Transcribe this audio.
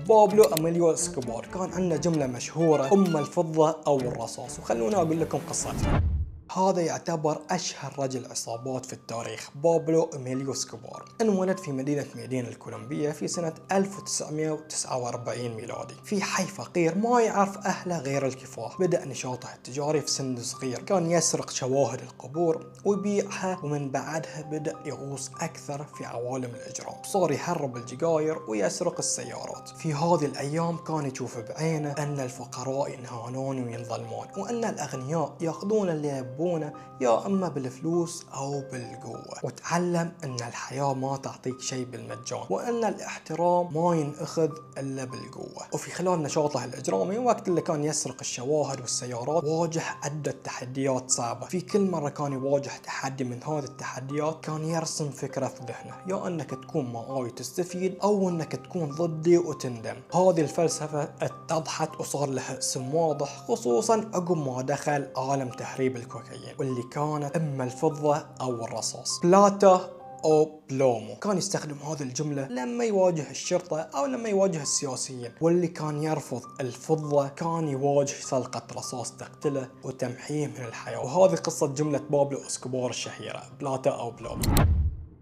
بابلو أميليو اسكوبار كان عنده جملة مشهورة: أم الفضة أو الرصاص. وخلونا أقول لكم قصتها. هذا يعتبر أشهر رجل عصابات في التاريخ، بابلو أميليو اسكوبار. انولد في مدينة ميدين الكولومبية في سنة 1949 ميلادي في حي فقير ما يعرف أهله غير الكفاح. بدأ نشاطه التجاري في سن صغير، كان يسرق شواهد القبور ويبيعها، ومن بعدها بدأ يغوص أكثر في عوالم الإجرام. صار يهرب الجزائر ويسرق السيارات. في هذه الأيام كان يشوف بعينه أن الفقراء ينهانون وينظلمون، وأن الأغنياء يأخذون اللي يبونه يا اما بالفلوس او بالقوه. وتعلم ان الحياه ما تعطيك شيء بالمجان، وان الاحترام ما ينأخذ الا بالقوه. وفي خلال نشاطه الاجرامي وقت اللي كان يسرق الشواهد والسيارات واجه عده تحديات صعبه. في كل مره كان يواجه تحدي من هذه التحديات كان يرسم فكره في ذهنه: يا انك تكون معاي تستفيد، او انك تكون ضدي وتندم. هذه الفلسفه اتضحت وصار لها اسم واضح، خصوصا عقب ما دخل عالم تهريب الكوكايين، واللي كانت اما الفضة او الرصاص، بلاتا او بلومو. كان يستخدم هذه الجملة لما يواجه الشرطة او لما يواجه السياسيين. واللي كان يرفض الفضة كان يواجه سلقة رصاص تقتله وتمحيه من الحياة. وهذه قصة جملة بابلو اسكوبار الشهيرة: بلاتا او بلومو.